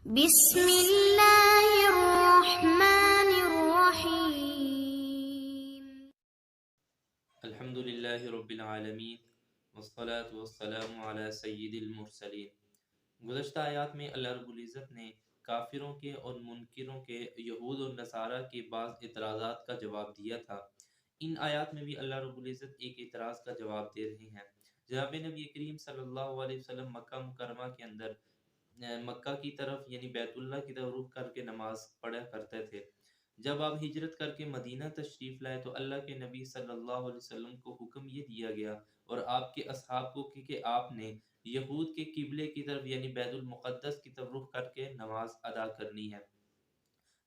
بسم اللہ الرحمن الرحیم۔ الحمد للہ رب العالمین والصلاة والسلام علی سید المرسلین۔ گزشتہ آیات میں اللہ رب العزت نے کافروں کے اور منکروں کے یہود اور نصارہ کے بعض اعتراضات کا جواب دیا تھا۔ ان آیات میں بھی اللہ رب العزت ایک اعتراض کا جواب دے رہے ہیں۔ جناب نبی کریم صلی اللہ علیہ وسلم مکہ مکرمہ کے اندر مکہ کی طرف یعنی بیت اللہ کی طرف رخ کر کے نماز پڑھا کرتے تھے۔ جب آپ ہجرت کر کے مدینہ تشریف لائے تو اللہ کے نبی صلی اللہ علیہ وسلم کو حکم یہ دیا گیا اور آپ کے اصحاب کو کہ آپ نے یہود کے قبلے کی طرف یعنی بیت المقدس کی طرف رخ کر کے نماز ادا کرنی ہے۔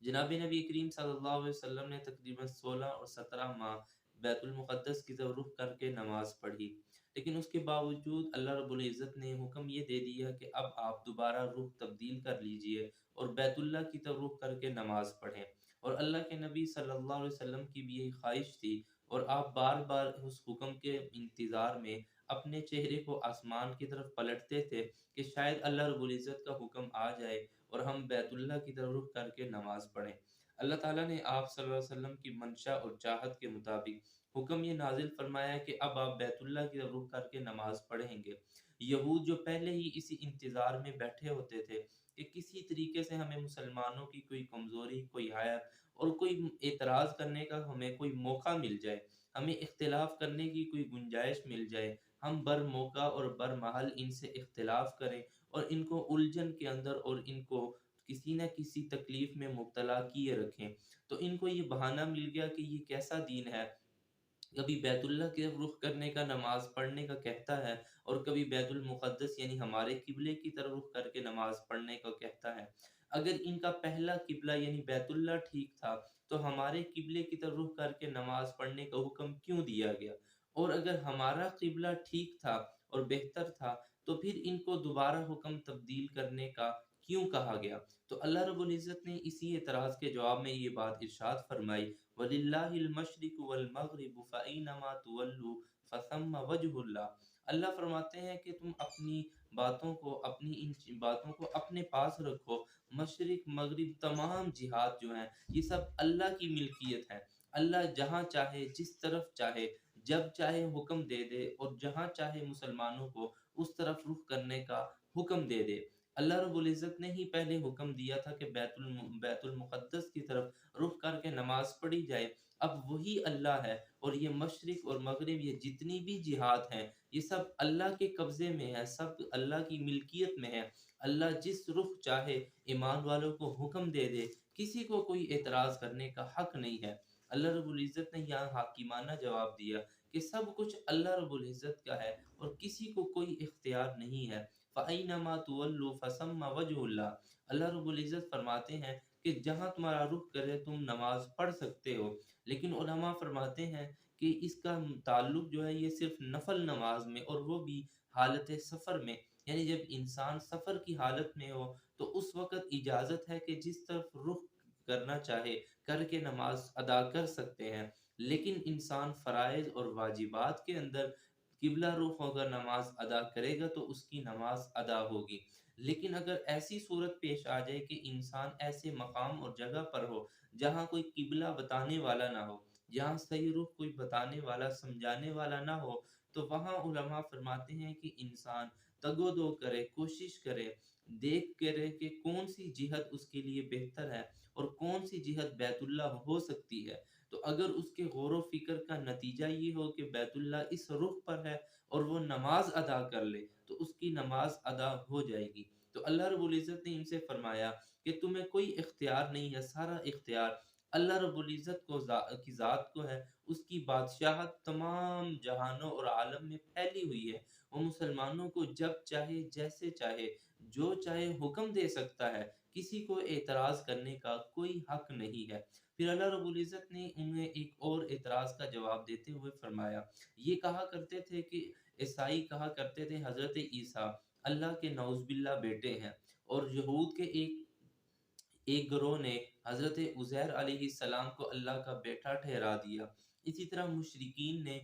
جناب نبی کریم صلی اللہ علیہ وسلم نے تقریباً 16 اور 17 ماہ بیت المقدس کی طرف رخ کر کے نماز پڑھی، لیکن اس کے باوجود اللہ رب العزت نے حکم یہ دے دیا کہ اب آپ دوبارہ رخ تبدیل کر لیجئے اور بیت اللہ کی طرف رخ کر کے نماز پڑھیں۔ اور اللہ کے نبی صلی اللہ علیہ وسلم کی بھی یہی خواہش تھی اور آپ بار بار اس حکم کے انتظار میں اپنے چہرے کو آسمان کی طرف پلٹتے تھے کہ شاید اللہ رب العزت کا حکم آ جائے اور ہم بیت اللہ کی طرف رخ کر کے نماز پڑھیں۔ اللہ تعالیٰ نے آپ صلی اللہ علیہ وسلم کی منشا اور چاہت کے مطابق حکم یہ نازل فرمایا کہ اب آپ بیت اللہ کی طرف رخ کر کے نماز پڑھیں گے۔ یہود جو پہلے ہی اسی انتظار میں بیٹھے ہوتے تھے کہ کسی طریقے سے ہمیں مسلمانوں کی کوئی کمزوری، کوئی عیب اور کوئی اعتراض کرنے کا ہمیں کوئی موقع مل جائے، ہمیں اختلاف کرنے کی کوئی گنجائش مل جائے، ہم بر موقع اور بر محل ان سے اختلاف کریں اور ان کو الجھن کے اندر اور ان کو کسی نہ کسی تکلیف میں مبتلا کیے رکھیں۔ تو ان کو یہ بہانہ مل گیا کہ یہ کیسا دین ہے، کبھی بیت اللہ کی طرف رخ کرنے کا، نماز پڑھنے کا کہتا ہے اور کبھی بیت المقدس یعنی ہمارے قبلے کی طرف رخ کر کے نماز پڑھنے کا کہتا ہے۔ اگر ان کا پہلا قبلہ یعنی بیت اللہ ٹھیک تھا تو ہمارے قبلے کی طرف رخ کر کے نماز پڑھنے کا حکم کیوں دیا گیا؟ اور اگر ہمارا قبلہ ٹھیک تھا اور بہتر تھا تو پھر ان کو دوبارہ حکم تبدیل کرنے کا کیوں کہا گیا؟ تو اللہ رب العزت نے اسی اعتراض کے جواب میں یہ بات ارشاد فرمائی، وَلِلَّهِ الْمَشْرِقُ وَالْمَغْرِبُ فَأَيْنَمَا تُوَلُّوا فَثَمَّ وَجْهُ اللَّهِ۔ اللہ فرماتے ہیں کہ تم اپنی باتوں کو، اپنی ان باتوں کو اپنے پاس رکھو۔ مشرق مغرب تمام جہات جو ہیں یہ سب اللہ کی ملکیت ہے۔ اللہ جہاں چاہے، جس طرف چاہے، جب چاہے حکم دے دے اور جہاں چاہے مسلمانوں کو اس طرف رخ کرنے کا حکم دے دے۔ اللہ رب العزت نے ہی پہلے حکم دیا تھا کہ بیت المقدس کی طرف رخ کر کے نماز پڑھی جائے۔ اب وہی اللہ ہے اور یہ مشرق اور مغرب یہ جتنی بھی جہات ہیں یہ سب اللہ کے قبضے میں ہے، سب اللہ کی ملکیت میں ہے۔ اللہ جس رخ چاہے ایمان والوں کو حکم دے دے، کسی کو کوئی اعتراض کرنے کا حق نہیں ہے۔ اللہ رب العزت نے یہاں حاکمانہ جواب دیا کہ سب کچھ اللہ رب العزت کا ہے اور کسی کو کوئی اختیار نہیں ہے۔ فَأَيْنَمَا تُوَلُّوا فَثَمَّ وَجْهُ اللَّهِ۔ اللہ رب العزت فرماتے ہیں کہ جہاں تمہارا رخ کرے تم نماز پڑھ سکتے ہو، لیکن علماء فرماتے ہیں کہ اس کا تعلق جو ہے یہ صرف نفل نماز میں اور وہ بھی حالت سفر میں، یعنی جب انسان سفر کی حالت میں ہو تو اس وقت اجازت ہے کہ جس طرف رخ کرنا چاہے کر کے نماز ادا کر سکتے ہیں، لیکن انسان فرائض اور واجبات کے اندر قبلہ رخ ہو کر نماز ادا کرے گا تو اس کی نماز ادا ہوگی۔ لیکن اگر ایسی صورت پیش آ جائے کہ انسان ایسے مقام اور جگہ پر ہو جہاں کوئی قبلہ بتانے والا نہ ہو، جہاں صحیح رخ کوئی بتانے والا، سمجھانے والا نہ ہو، تو وہاں علماء فرماتے ہیں کہ انسان تگ و دو کرے، کوشش کرے، دیکھ کرے کہ کون سی جہت اس کے لیے بہتر ہے اور کون سی جہت بیت اللہ ہو سکتی ہے۔ تو اگر اس کے غور و فکر کا نتیجہ یہ ہو کہ بیت اللہ اس رخ پر ہے اور وہ نماز ادا کر لے تو اس کی نماز ادا ہو جائے گی۔ تو اللہ رب العزت نے ان سے فرمایا کہ تمہیں کوئی اختیار نہیں ہے، سارا اختیار اللہ رب العزت کی ذات کو ہے۔ اس کی بادشاہت تمام جہانوں اور عالم میں پھیلی ہوئی ہے۔ وہ مسلمانوں کو جب چاہے، جیسے چاہے، جو چاہے حکم دے سکتا ہے، کسی کو اعتراض کرنے کا کوئی حق نہیں ہے۔ پھر اللہ رب العزت نے انہیں ایک اور اعتراض کا جواب دیتے ہوئے فرمایا، یہ کہا کرتے تھے کہ عیسائی کہا کرتے تھے حضرت عیسیٰ اللہ کے نعوذ باللہ بیٹے ہیں، اور یہود کے ایک گروہ نے حضرت عزیر علیہ السلام کو اللہ کا بیٹا ٹھہرا دیا۔ اسی طرح مشرکین نے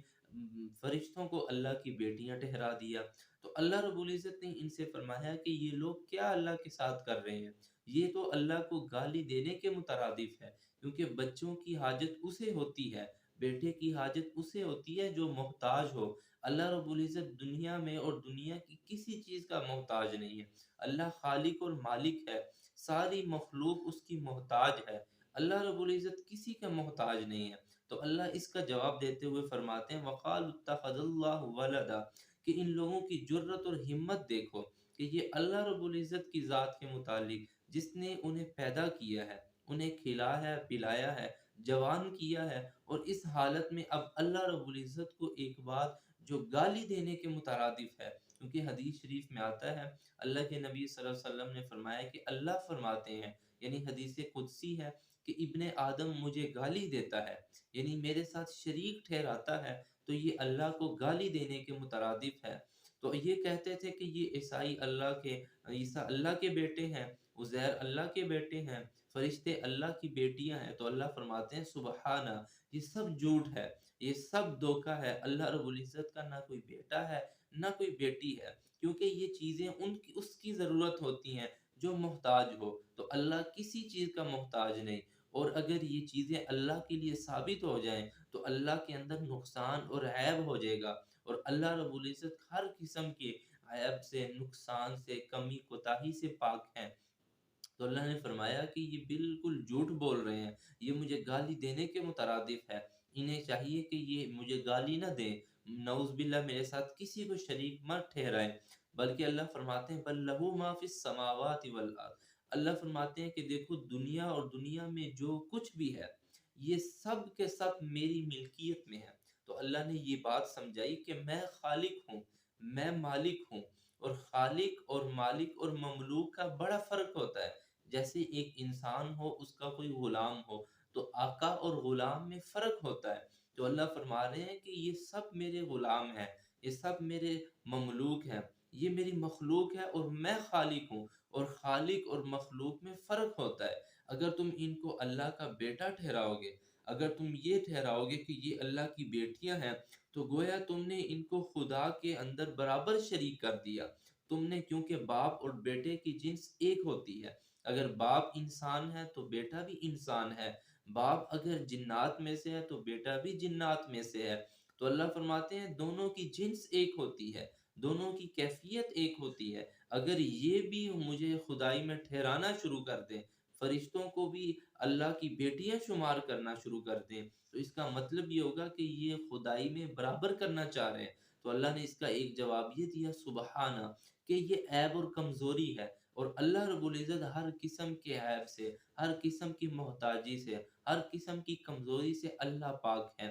فرشتوں کو اللہ کی بیٹیاں ٹھہرا دیا۔ تو اللہ رب العزت نے ان سے فرمایا کہ یہ لوگ کیا اللہ کے ساتھ کر رہے ہیں؟ یہ تو اللہ کو گالی دینے کے مترادف ہے، کیونکہ بچوں کی حاجت اسے ہوتی ہے، بیٹے کی حاجت اسے ہوتی ہے جو محتاج ہو۔ اللہ رب العزت دنیا میں اور دنیا کی کسی چیز کا محتاج نہیں ہے۔ اللہ خالق اور مالک ہے، ساری مخلوق اس کی محتاج ہے۔ اللہ رب العزت کسی کا محتاج نہیں ہے۔ تو اللہ اس کا جواب دیتے ہوئے فرماتے ہیں وَقَالُوا اتَّخَذَ اللَّهُ وَلَدًا، کہ ان لوگوں کی جرت اور ہمت دیکھو کہ یہ اللہ رب العزت کی ذات کے متعلق، جس نے انہیں پیدا کیا ہے، انہیں کھلایا ہے، پلایا ہے، جوان کیا ہے، اور اس حالت میں اب اللہ رب العزت کو ایک بات جو گالی دینے کے مترادف ہے، کیونکہ حدیث شریف میں آتا ہے اللہ کے نبی صلی اللہ علیہ وسلم نے فرمایا کہ اللہ فرماتے ہیں، یعنی حدیث قدسی ہے، کہ ابن آدم مجھے گالی دیتا ہے، یعنی میرے ساتھ شریک ٹھہراتا ہے، تو یہ اللہ کو گالی دینے کے مترادف ہے۔ تو یہ کہتے تھے کہ یہ عیسیٰ اللہ کے بیٹے ہیں، عزیر اللہ کے بیٹے ہیں، فرشتے اللہ کی بیٹیاں ہیں۔ تو اللہ فرماتے ہیں سبحانہ، یہ سب جھوٹ ہے، یہ سب دھوکہ ہے، اللہ رب العزت کا نہ کوئی بیٹا ہے نہ کوئی بیٹی ہے، کیونکہ یہ چیزیں اس کی ضرورت ہوتی ہیں جو محتاج ہو، تو اللہ کسی چیز کا محتاج نہیں۔ اور اگر یہ چیزیں اللہ کے لیے ثابت ہو جائیں تو اللہ کے اندر نقصان اور عیب ہو جائے گا، اور اللہ رب العزت ہر قسم کے عیب سے، نقصان سے، کمی کوتاہی سے پاک ہیں۔ تو اللہ نے فرمایا کہ یہ بالکل جھوٹ بول رہے ہیں، یہ مجھے گالی دینے کے مترادف ہے، انہیں چاہیے کہ یہ مجھے گالی نہ دیں، نعوذ باللہ میرے ساتھ کسی کو شریک مت ٹھہرائیں۔ بلکہ اللہ فرماتے ہیں بل لہ ما فی السماوات والارض، اللہ فرماتے ہیں کہ دیکھو دنیا اور دنیا میں جو کچھ بھی ہے یہ سب کے سب میری ملکیت میں ہے۔ تو اللہ نے یہ بات سمجھائی کہ میں خالق ہوں، میں مالک ہوں، اور خالق اور مالک اور مملوک کا بڑا فرق ہوتا ہے۔ جیسے ایک انسان ہو، اس کا کوئی غلام ہو، تو آقا اور غلام میں فرق ہوتا ہے۔ تو اللہ فرما رہے ہیں کہ یہ سب میرے غلام ہیں، یہ سب میرے مملوک ہیں، یہ میری مخلوق ہے، اور میں خالق ہوں، اور خالق اور مخلوق میں فرق ہوتا ہے۔ اگر تم ان کو اللہ کا بیٹا ٹھہراؤ گے، اگر تم یہ ٹھہراؤ گے کہ یہ اللہ کی بیٹیاں ہیں، تو گویا تم نے ان کو خدا کے اندر برابر شریک کر دیا۔ تم نے، کیونکہ باپ اور بیٹے کی جنس ایک ہوتی ہے، اگر باپ انسان ہے تو بیٹا بھی انسان ہے، باپ اگر جنات میں سے ہے تو بیٹا بھی جنات میں سے ہے۔ تو اللہ فرماتے ہیں دونوں کی جنس ایک ہوتی ہے، دونوں کی کیفیت ایک ہوتی ہے۔ اگر یہ بھی مجھے خدائی میں ٹھہرانا شروع کر دیں، فرشتوں کو بھی اللہ کی بیٹیاں شمار کرنا شروع کر دیں، تو اس کا مطلب یہ ہوگا کہ یہ خدائی میں برابر کرنا چاہ رہے ہیں۔ تو اللہ نے اس کا ایک جواب یہ دیا سبحانہ، کہ یہ عیب اور کمزوری ہے، اور اللہ رب العزت ہر قسم کے عیب سے، ہر قسم کی محتاجی سے، ہر قسم کی کمزوری سے اللہ پاک ہے۔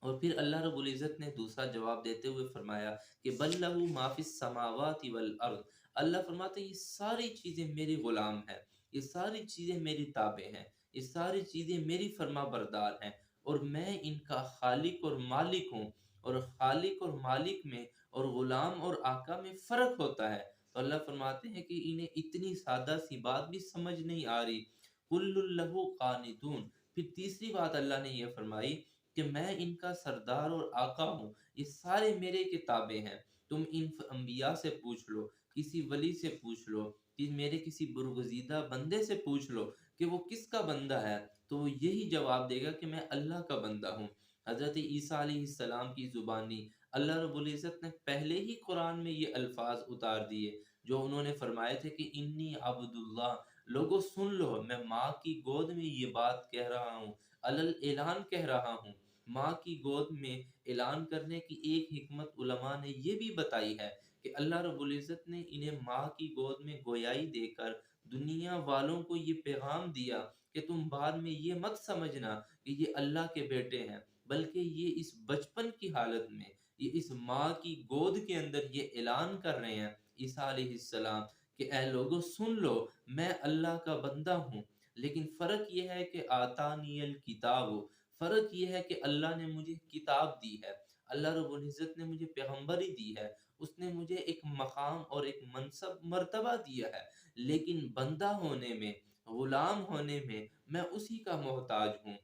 اور پھر اللہ رب العزت نے دوسرا جواب دیتے ہوئے فرمایا کہ بل لہ ما فی السماوات والارض، اللہ فرماتے ہیں یہ ساری چیزیں میری غلام ہیں، یہ ساری چیزیں میری تابع ہیں، یہ ساری چیزیں میری فرما بردار ہیں، اور میں ان کا خالق اور مالک ہوں۔ اور خالق اور مالک میں اور غلام اور آقا میں فرق ہوتا ہے۔ تو اللہ فرماتے ہیں کہ انہیں اتنی سادہ سی بات بھی سمجھ نہیں آ رہی۔ کل لہ قانتون، پھر تیسری بات اللہ نے یہ فرمائی کہ میں ان کا سردار اور آقا ہوں، یہ سارے میرے کتابیں ہیں۔ تم ان انبیاء سے پوچھ لو، کسی ولی سے پوچھ لو، کہ میرے کسی برگزیدہ بندے سے پوچھ لو کہ وہ کس کا بندہ ہے، تو وہ یہی جواب دے گا کہ میں اللہ کا بندہ ہوں۔ حضرت عیسیٰ علیہ السلام کی زبانی اللہ رب العزت نے پہلے ہی قرآن میں یہ الفاظ اتار دیے جو انہوں نے فرمائے تھے کہ انی عبد اللہ، لوگوں سن لو، میں ماں کی گود میں یہ بات کہہ رہا ہوں، علل اعلان کہہ رہا ہوں۔ ماں کی گود میں اعلان کرنے کی ایک حکمت علماء نے یہ بھی بتائی ہے کہ اللہ رب العزت نے انہیں ماں کی گود میں گویائی دے کر دنیا والوں کو یہ پیغام دیا کہ تم بعد میں یہ مت سمجھنا کہ یہ اللہ کے بیٹے ہیں، بلکہ یہ اس بچپن کی حالت میں، یہ اس ماں کی گود کے اندر یہ اعلان کر رہے ہیں عیسیٰ علیہ السلام کہ اے لوگوں سن لو، میں اللہ کا بندہ ہوں۔ لیکن فرق یہ ہے کہ آتانی الکتاب، فرق یہ ہے کہ اللہ نے مجھے کتاب دی ہے، اللہ رب العزت نے مجھے پیغمبری دی ہے، اس نے مجھے ایک مقام اور ایک منصب مرتبہ دیا ہے، لیکن بندہ ہونے میں، غلام ہونے میں میں اسی کا محتاج ہوں۔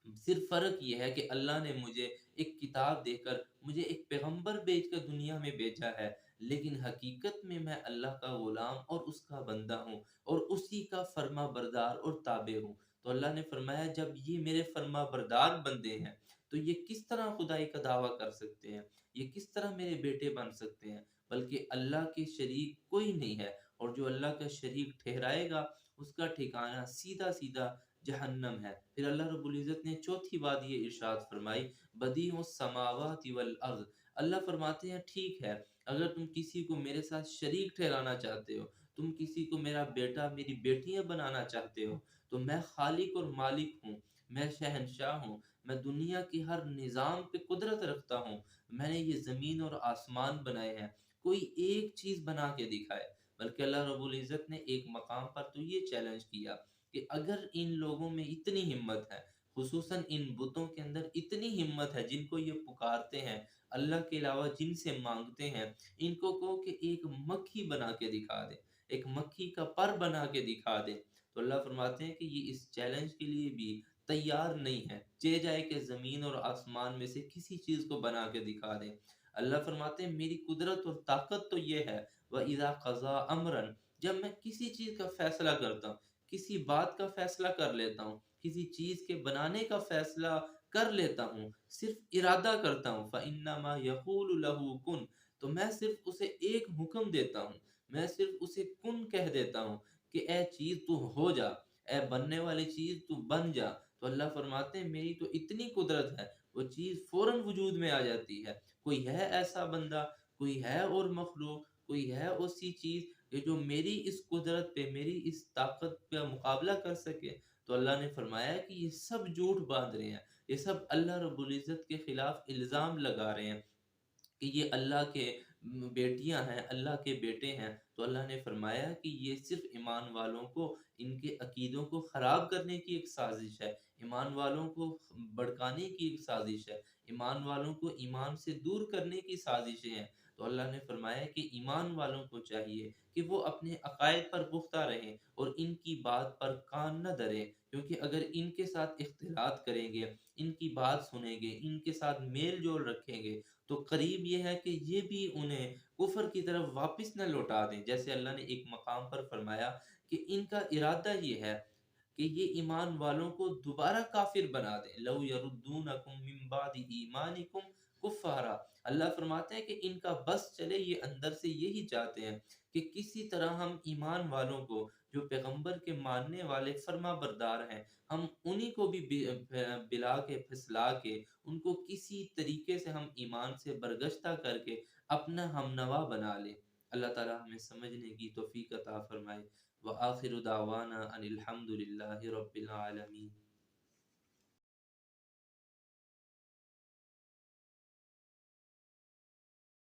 صرف فرق یہ ہے کہ اللہ نے مجھے ایک کتاب دے کر، مجھے ایک پیغمبر بھیج کر دنیا میں بھیجا ہے، لیکن حقیقت میں اللہ کا غلام اور اس کا بندہ ہوں، اور اسی کا فرما بردار اور تابع ہوں۔ تو اللہ نے فرمایا جب یہ میرے فرما بردار بندے ہیں تو یہ کس طرح خدائی کا دعویٰ کر سکتے ہیں، یہ کس طرح میرے بیٹے بن سکتے ہیں؟ بلکہ اللہ کے شریک کوئی نہیں ہے، اور جو اللہ کا شریک ٹھہرائے گا اس کا ٹھکانہ سیدھا سیدھا جہنم ہے۔ پھر اللہ رب العزت نے چوتھی بات یہ ارشاد فرمائی، بدیع السماوات والارض۔ اللہ فرماتے ہیں ٹھیک ہے، اگر تم کسی کو میرے ساتھ شریک ٹھہرانا چاہتے ہو، تم کسی کو میرا بیٹا میری بیٹیاں بنانا چاہتے ہو، تو میں خالق اور مالک ہوں، میں شہنشاہ ہوں، میں دنیا کی ہر نظام پہ قدرت رکھتا ہوں، میں نے یہ زمین اور آسمان بنائے ہیں، کوئی ایک چیز بنا کے دکھائے۔ بلکہ اللہ رب العزت نے ایک مقام پر تو یہ چیلنج کیا کہ اگر ان لوگوں میں اتنی ہمت ہے، خصوصاً ان بتوں کے اندر اتنی ہمت ہے جن کو یہ پکارتے ہیں، اللہ کے علاوہ جن سے مانگتے ہیں، ان کو کہو کہ ایک مکھی بنا کے دکھا دے، ایک مکھی کا پر بنا کے دکھا دے، تو اللہ فرماتے ہیں کہ یہ اس چیلنج کے لیے بھی تیار نہیں ہے، چہ جائے کہ زمین اور آسمان میں سے کسی چیز کو بنا کے دکھا دیں۔ اللہ فرماتے ہیں میری قدرت اور طاقت تو یہ ہے، وَإِذَا قَضَىٰ أَمْرًا، جب میں کسی چیز کا فیصلہ کرتا ہوں، کسی بات کا فیصلہ کر لیتا ہوں، کسی چیز کے بنانے کا فیصلہ کر لیتا ہوں، صرف ارادہ کرتا ہوں، فَإِنَّمَا يَقُولُ لَهُ كُن، تو میں صرف اسے ایک حکم دیتا ہوں، میں صرف اسے کن کہہ دیتا ہوں کہ اے چیز تو ہو جا، اے بننے والی چیز تو بن جا، تو اللہ فرماتے ہیں میری تو اتنی قدرت ہے، وہ چیز فوراً وجود میں آ جاتی ہے۔ کوئی ہے ایسا بندہ، کوئی ہے اور مخلوق، کوئی ہے ایسی چیز کہ جو میری اس قدرت پہ، میری اس طاقت پہ مقابلہ کر سکے؟ تو اللہ نے فرمایا کہ یہ سب جھوٹ باندھ رہے ہیں، یہ سب اللہ رب العزت کے خلاف الزام لگا رہے ہیں کہ یہ اللہ کے بیٹیاں ہیں، اللہ کے بیٹے ہیں۔ تو اللہ نے فرمایا کہ یہ صرف ایمان والوں کو، ان کے عقیدوں کو خراب کرنے کی ایک سازش ہے، ایمان والوں کو بھڑکانے کی ایک سازش ہے، ایمان والوں کو ایمان سے دور کرنے کی سازشیں ہیں۔ تو اللہ نے فرمایا کہ ایمان والوں کو چاہیے کہ وہ اپنے عقائد پر پختہ رہیں اور ان کی بات پر کان نہ دھریں، کیونکہ اگر ان کے ساتھ اختلاط کریں گے، ان کی بات سنیں گے، ان کے ساتھ میل جول رکھیں گے، تو قریب یہ ہے کہ یہ بھی انہیں کفر کی طرف واپس نہ لوٹا دیں۔ جیسے اللہ نے ایک مقام پر فرمایا کہ ان کا ارادہ یہ ہے کہ یہ ایمان والوں کو دوبارہ کافر بنا دیں، لَوْ يَرُدُّونَكُم مِّن بَعْدِ ایمانکم کفارا۔ اللہ فرماتے ہیں کہ ان کا بس چلے، یہ اندر سے یہی چاہتے ہیں کہ کسی طرح ہم ایمان والوں کو، جو پیغمبر کے ماننے والے فرما بردار ہیں، ہم انہی کو بھی بلا کے پھسلا کے ان کو کسی طریقے سے ہم ایمان سے برگشتہ کر کے اپنا ہم نوا بنا لیں۔ اللہ تعالی ہمیں سمجھنے کی توفیق عطا فرمائے۔ وآخر دعوانا ان الحمد للہ رب العالمین۔